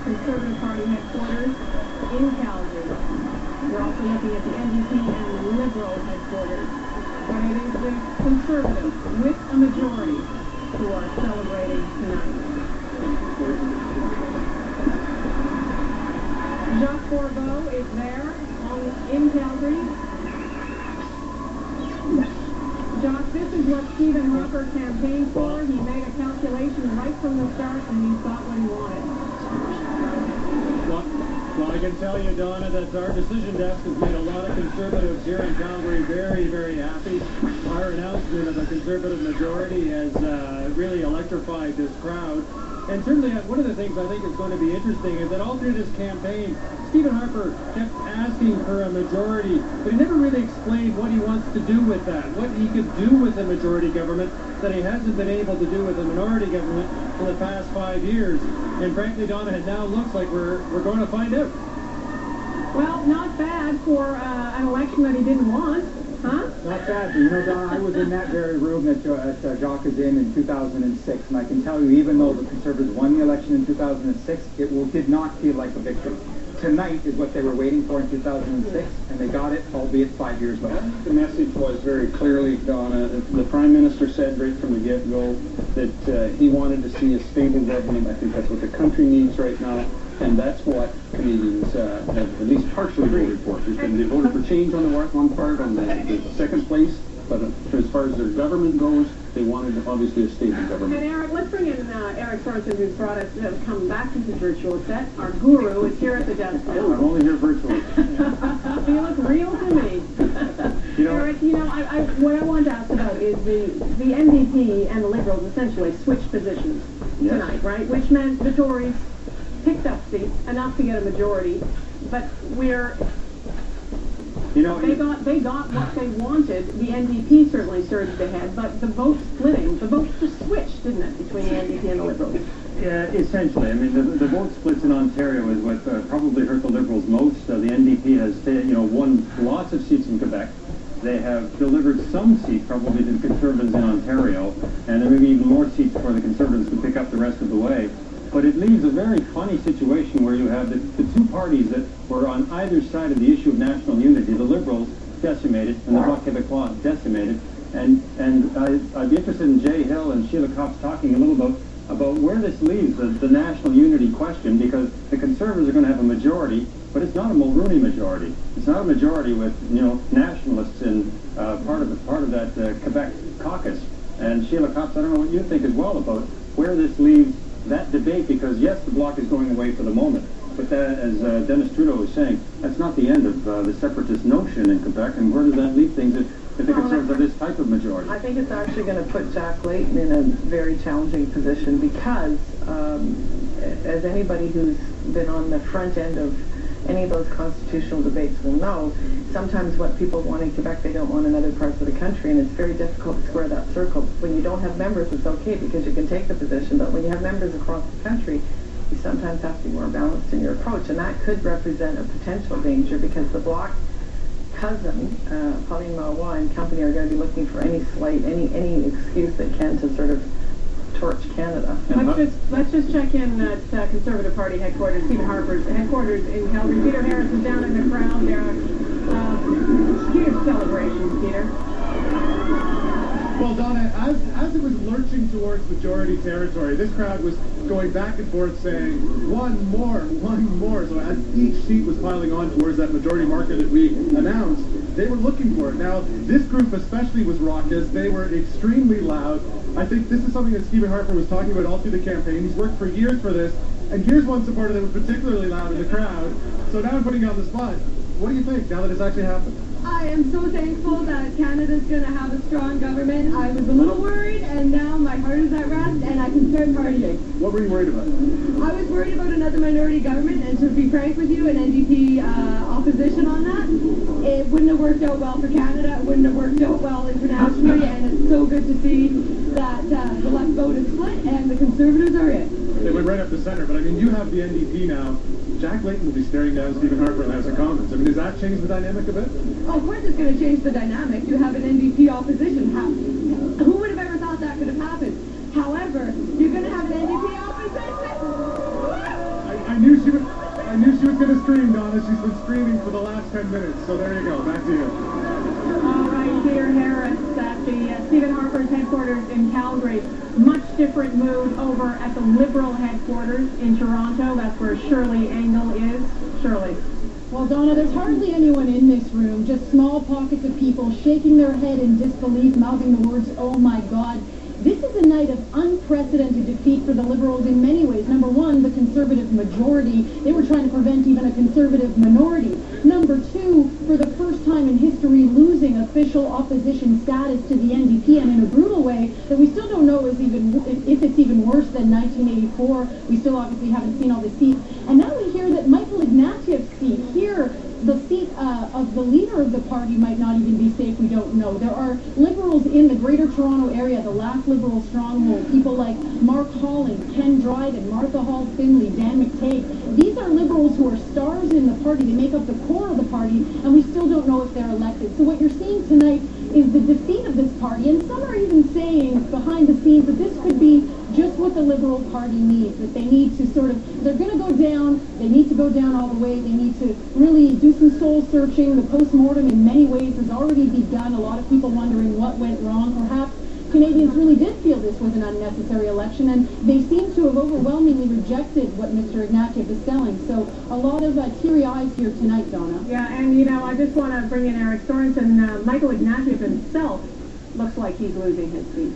Conservative Party headquarters in Calgary. We're also looking at the NDP and the Liberal headquarters. But it is the Conservatives with a majority who are celebrating tonight. Jacques Bourgault is there in Calgary. Josh, this is what Stephen Harper campaigned for. He made a calculation right from the start, and he thought what he wanted. Well, I can tell you, Donna, that our decision desk has made a lot of Conservatives here in Calgary very, very happy. Our announcement of a Conservative majority has really electrified this crowd. And certainly one of the things I think is going to be interesting is that all through this campaign, Stephen Harper kept asking for a majority, but he never really explained what he wants to do with that, what he could do with a majority government that he hasn't been able to do with a minority government for the past 5 years. And frankly, Donna, it now looks like we're going to find out. Well, not bad for an election that he didn't want. Huh? Not bad, but you know, Don, I was in that very room that Jacques is in 2006, and I can tell you, even though the Conservatives won the election in 2006, it did not feel like a victory. Tonight is what they were waiting for in 2006, and they got it, albeit 5 years later. The message was very clearly, Donna, the Prime Minister said right from the get-go that he wanted to see a stable government. I think that's what the country needs right now. And that's what Canadians have at least partially voted for. They voted for change on the one part, on the second place, but as far as their government goes, they wanted obviously a stable government. And Eric, let's bring in Eric Sorensen, who's brought us come back to his virtual set. Our guru is here at the desk now. I'm only here virtually. You look real to me. Eric, what I wanted to ask about is the NDP and the Liberals essentially switched positions tonight, right? Which meant the Tories picked up seats, enough to get a majority, but they got what they wanted. The NDP certainly surged ahead, but the vote just switched, didn't it, between the NDP and the Liberals? Yeah, essentially. I mean, the vote splits in Ontario is what probably hurt the Liberals most. The NDP has, won lots of seats in Quebec. They have delivered some seats probably to the Conservatives in Ontario, and there may be even more seats for the Conservatives to pick up the rest of the way. But it leaves a very funny situation where you have the two parties that were on either side of the issue of national unity, the Liberals decimated and the Bloc Québécois decimated. And I'd be interested in Jay Hill and Sheila Copps talking a little about where this leaves the national unity question, because the Conservatives are going to have a majority, but it's not a Mulroney majority. It's not a majority with nationalists in part of that Quebec caucus. And Sheila Copps, I don't know what you think as well about where this leaves that debate, because yes, the Bloc is going away for the moment, but that, as Dennis Trudeau was saying, that's not the end of the separatist notion in Quebec. And where does that leave things if the Conservatives have this type of majority? I think it's actually going to put Jack Layton in a very challenging position, because as anybody who's been on the front end of any of those constitutional debates will know, sometimes what people want in Quebec, they don't want in other parts of the country, and it's very difficult to square that circle. When you don't have members, it's okay because you can take the position, but when you have members across the country, you sometimes have to be more balanced in your approach, and that could represent a potential danger, because the Bloc cousin, Pauline Marois and company, are going to be looking for any excuse they can to sort of torch Canada. Let's just check in at Conservative Party headquarters, Stephen Harper's headquarters in Calgary. Peter Harris is down in the crowd there. Huge celebrations, Peter. Well, Donna, as it was lurching towards majority territory, this crowd was going back and forth saying, one more. So as each seat was piling on towards that majority marker that we announced, they were looking for it. Now, this group especially was raucous. They were extremely loud. I think this is something that Stephen Harper was talking about all through the campaign. He's worked for years for this. And here's one supporter that was particularly loud in the crowd. So now I'm putting you on the spot. What do you think now that it's actually happened? I am so thankful that Canada's going to have a strong government. I was a little worried, and now my heart is at rest, and I can start partying. What were you worried about? I was worried about another minority government, and to be frank with you, an NDP opposition on that. It wouldn't have worked out well for Canada. It wouldn't have worked out well internationally, and it's so good to see that the left vote is split, and the Conservatives are it. They went right up the center, but I mean, you have the NDP now. Jack Layton will be staring down Stephen Harper in the House of Commons. I mean, does that change the dynamic a bit? Oh, of course it's going to change the dynamic. You have an NDP opposition. Who would have ever thought that could have happened? However, you're going to have an NDP opposition. I I knew she was going to scream, Donna. She's been screaming for the last 10 minutes. So there you go. Back to you. All right, Peter Harris at the Stephen Harper's headquarters in Calgary. Much different mood over at the Liberal headquarters in Toronto. That's where Shirley Engel is. Shirley. Well, Donna, there's hardly anyone in this room, just small pockets of people shaking their head in disbelief, mouthing the words, "Oh my God." This is a night of unprecedented defeat for the Liberals in many ways. Number one, the Conservative majority. They were trying to prevent even a Conservative minority. Number two, for the first time in history, losing official opposition status to the NDP, and in a brutal way that we still don't know if it's even worse than 1984. We still obviously haven't seen all the seats. And now we hear that Michael Ignatieff's seat here, the seat of the leader of the party, might not even be safe. We don't know. There are Liberals in the Greater Toronto area, the last Liberal stronghold, people like Mark Holland, Ken Dryden, Martha Hall Finley, Dan McTague. These are Liberals who are stars in the party. They make up the core of the party, and we still don't know if they're elected. So what you're seeing tonight is the defeat of this party, and some are even saying behind the scenes that this could be just what the Liberal Party needs, that they need to they're going to go down, they need to go down all the way, they need to really do some soul searching. The post-mortem in many ways has already begun. A lot of people wondering what went wrong. Perhaps Canadians really did feel this was an unnecessary election, and they seem to have overwhelmingly rejected what Mr. Ignatieff is selling. So a lot of teary eyes here tonight, Donna. Yeah, and I just want to bring in Eric Sorensen. Michael Ignatieff himself looks like he's losing his seat.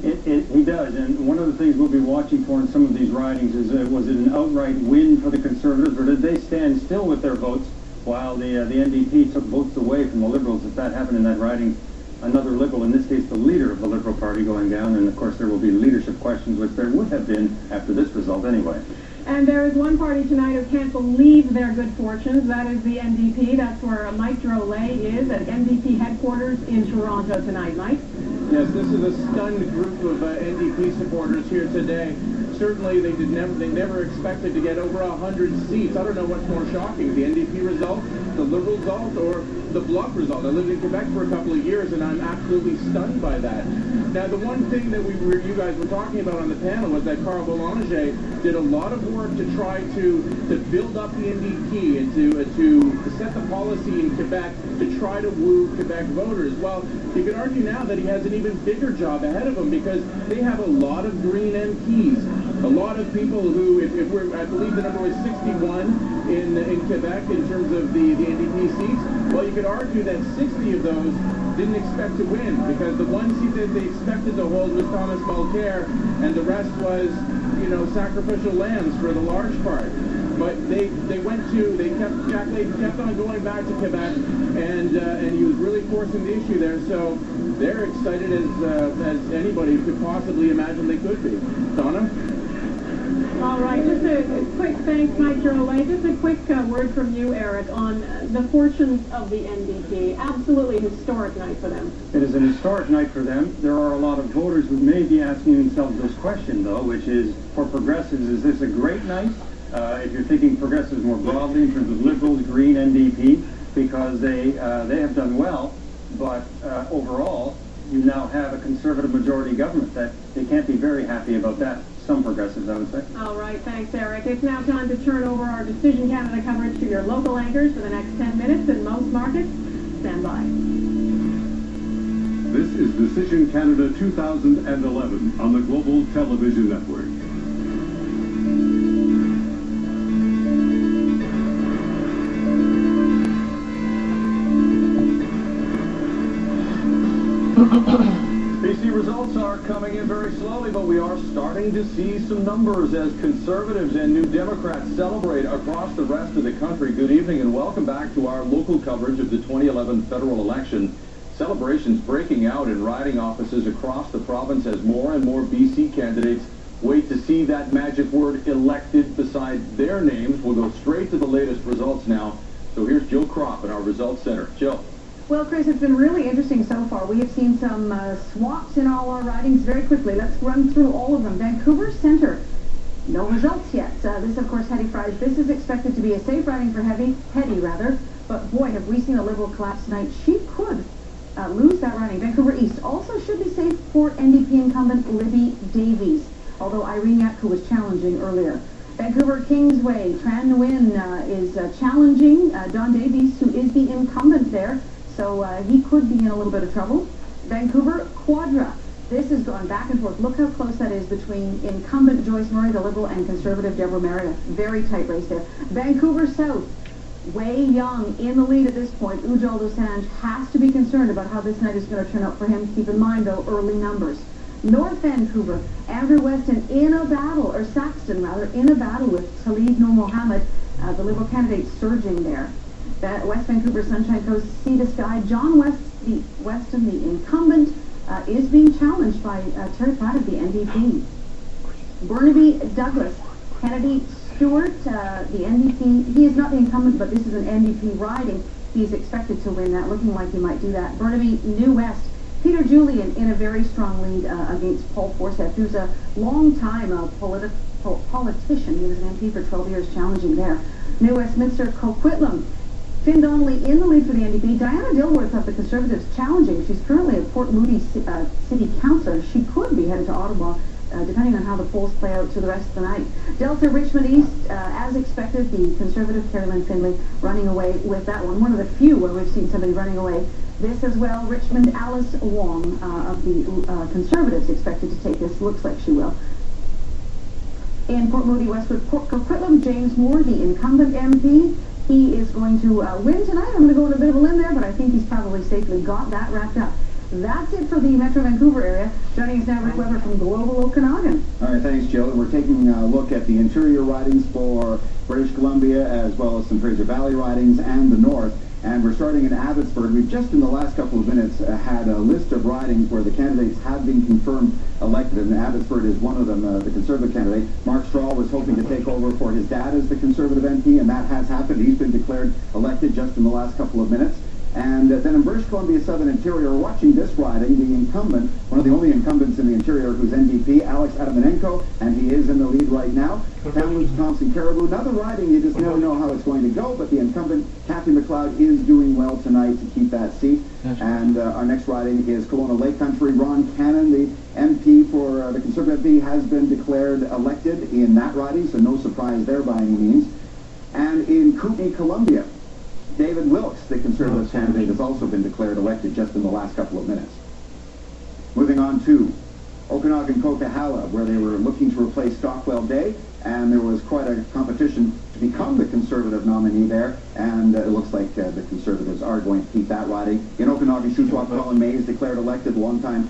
He does, and one of the things we'll be watching for in some of these ridings is was it an outright win for the Conservatives, or did they stand still with their votes while the NDP took votes away from the Liberals? If that happened in that riding, another Liberal, in this case the leader of the Liberal Party, going down, and of course there will be leadership questions, which there would have been after this result anyway. And there is one party tonight who can't believe their good fortunes. That is the NDP. That's where Mike Drolet is at NDP headquarters in Toronto tonight. Mike? Yes, this is a stunned group of NDP supporters here today. Certainly, they never expected to get over 100 seats. I don't know what's more shocking, the NDP result, the Liberal result, or the Bloc result. I lived in Quebec for a couple of years, and I'm absolutely stunned by that. Now, the one thing that you guys were talking about on the panel was that Carl Boulanger did a lot of work to try to build up the NDP and to set the policy in Quebec to try to woo Quebec voters. Well, you could argue now that he has an even bigger job ahead of him, because they have a lot of Green MPs. A lot of people who, I believe the number was 61 in Quebec in terms of the NDP seats. Well, you could argue that 60 of those didn't expect to win, because the one seat that they expected to hold was Thomas Mulcair, and the rest was, sacrificial lambs for the large part. But Jack Layton kept on going back to Quebec, and he was really forcing the issue there. So they're excited as anybody could possibly imagine they could be. Donna? All right, just a quick thanks, Mike Drolet. Just a quick word from you, Eric, on the fortunes of the NDP. Absolutely historic night for them. It is an historic night for them. There are a lot of voters who may be asking themselves this question, though, which is, for progressives, is this a great night? If you're thinking progressives more broadly in terms of Liberals, Green, NDP, because they have done well, but overall, you now have a Conservative majority government. That they can't be very happy about that. Some progressives, I would say. All right, thanks, Eric. It's now time to turn over our Decision Canada coverage to your local anchors for the next 10 minutes in most markets. Stand by. This is Decision Canada 2011 on the Global Television Network. BC results are coming in very slowly, but we are starting to see some numbers as Conservatives and New Democrats celebrate across the rest of the country. Good evening and welcome back to our local coverage of the 2011 federal election. Celebrations breaking out in riding offices across the province as more and more BC candidates wait to see that magic word elected beside their names. We'll go straight to the latest results now. So here's Jill Kropp in our Results Center. Jill. Well, Chris, it's been really interesting so far. We have seen some swaps in all our ridings very quickly. Let's run through all of them. Vancouver Centre, no results yet. This, of course, Hetty Fries. This is expected to be a safe riding for Hetty, but boy, have we seen a Liberal collapse tonight. She could lose that riding. Vancouver East also should be safe for NDP incumbent Libby Davies, although Irene Yatko was challenging earlier. Vancouver Kingsway, Tran Nguyen is challenging Don Davies, who is the incumbent there, so he could be in a little bit of trouble. Vancouver Quadra. This has gone back and forth. Look how close that is between incumbent Joyce Murray, the Liberal, and Conservative Deborah Meredith. Very tight race there. Vancouver South. Wei Young in the lead at this point. Ujjal Dosanjh has to be concerned about how this night is going to turn out for him. Keep in mind, though, early numbers. North Vancouver, Andrew Weston in a battle, or Saxton rather, in a battle with Talib Noor Mohammed, the Liberal candidate surging there. West Vancouver Sunshine Coast, Sea to Sky, John Weston, the incumbent, is being challenged by Terry Platt of the NDP. Burnaby Douglas, Kennedy Stewart, the NDP, he is not the incumbent, but this is an NDP riding. He's expected to win that, looking like he might do that. Burnaby New West, Peter Julian in a very strong lead against Paul Forsyth, who's a long-time politician. He was an MP for 12 years, challenging there. New Westminster, Coquitlam, Finn Donnelly in the lead for the NDP. Diana Dilworth of the Conservatives challenging. She's currently a Port Moody City Councillor. She could be headed to Ottawa, depending on how the polls play out through the rest of the night. Delta Richmond East, as expected, the Conservative Carolyn Finlay running away with that one. One of the few where we've seen somebody running away. This as well, Richmond Alice Wong of the Conservatives expected to take this. Looks like she will. In Port Moody, Westwood, Port Coquitlam, James Moore, the incumbent MP. He is going to win tonight. I'm going to go on a bit of a limb there, but I think he's probably safely got that wrapped up. That's it for the Metro Vancouver area. Joining us now, Rick Weber from Global Okanagan. All right, thanks, Jill. We're taking a look at the interior ridings for British Columbia, as well as some Fraser Valley ridings and the north. And we're starting in Abbotsford. We've just in the last couple of minutes had a list of ridings where the candidates have been confirmed elected, and Abbotsford is one of them, the Conservative candidate. Mark Strahl was hoping to take over for his dad as the Conservative MP, and that has happened. He's been declared elected just in the last couple of minutes. And then in British Columbia Southern Interior, we're watching this riding, the incumbent, one of the only incumbents in the Interior who's NDP, Alex Adamanenko, and he is in the lead right now. Kamloops, Thompson, Caribou. Another riding, you just never know how it's going to go, but the incumbent, Kathy McLeod, is doing well tonight to keep that seat. And our next riding is Kelowna Lake Country. Ron Cannon, the MP for the Conservative MP, has been declared elected in that riding, so no surprise there by any means. And in Kootenay, Columbia, David Wilkes, the Conservative candidate, has also been declared elected just in the last couple of minutes. Moving on to Okanagan-Coquihalla, where they were looking to replace Stockwell Day, and there was quite a competition to become the Conservative nominee there, and it looks like the Conservatives are going to keep that riding. In Okanagan-Shuswap, Colin Mays declared elected, longtime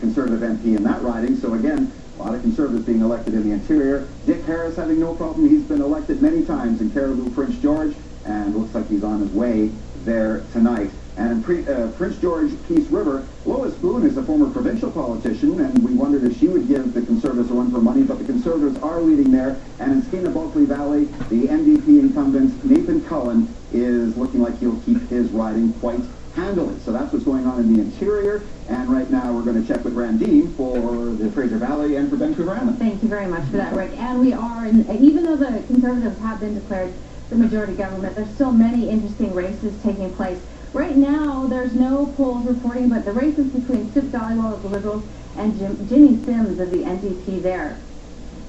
Conservative MP in that riding, so again, a lot of Conservatives being elected in the interior. Dick Harris having no problem. He's been elected many times in Caribou, Prince George, and looks like he's on his way there tonight. And in Prince George, Peace River, Lois Boone is a former provincial politician, and we wondered if she would give the Conservatives a run for money, but the Conservatives are leading there. And in Skeena-Bulkley Valley, the NDP incumbent, Nathan Cullen, is looking like he'll keep his riding quite handily. So that's what's going on in the interior. And right now we're going to check with Randine for the Fraser Valley and for Vancouver Island. Thank you very much for that, Rick. And we are, even though the Conservatives have been declared the majority government, there's still many interesting races taking place. Right now, there's no polls reporting, but the races between Sip Dhaliwal of the Liberals and Jimmy Sims of the NDP there.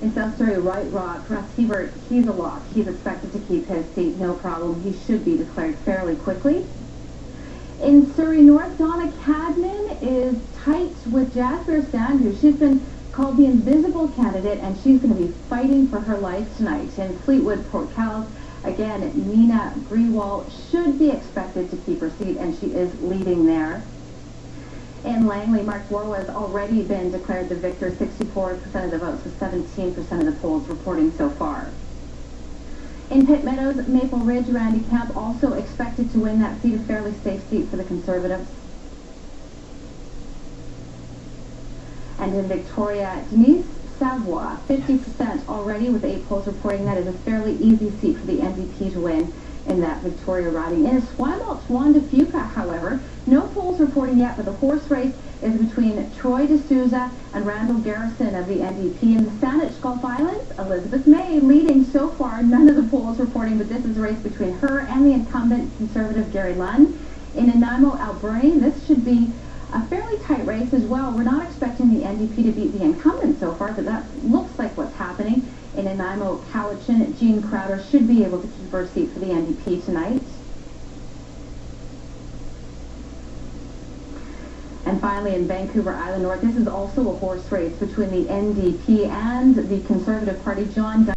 In South Surrey, White Rock, Russ Hebert, he's a lock. He's expected to keep his seat, no problem. He should be declared fairly quickly. In Surrey North, Donna Cadman is tight with Jasper Sandhu. She's been called the invisible candidate, and she's going to be fighting for her life tonight. In Fleetwood, Port Calais, again, Nina Greenwald should be expected to keep her seat, and she is leading there. In Langley, Mark Warwa has already been declared the victor, 64% of the votes, with 17% of the polls reporting so far. In Pitt Meadows, Maple Ridge, Randy Camp also expected to win that seat, a fairly safe seat for the Conservatives. And in Victoria, Denise Savoy, 50% already with 8 polls reporting that is a fairly easy seat for the NDP to win in that Victoria riding. In Esquimalt, Wanda Fuca, however, no polls reporting yet, but the horse race is between Troy D'Souza and Randall Garrison of the NDP. In the Saanich Gulf Islands, Elizabeth May leading so far, none of the polls reporting, but this is a race between her and the incumbent Conservative Gary Lunn. In Nanaimo, Alberni, this should be a fairly tight race as well. We're not expecting the NDP to beat the incumbent so far, but that looks like what's happening in Nanaimo. Imo Cowichan, Jean Crowder should be able to keep her seat for the NDP tonight. And finally, in Vancouver Island North, this is also a horse race between the NDP and the Conservative Party. John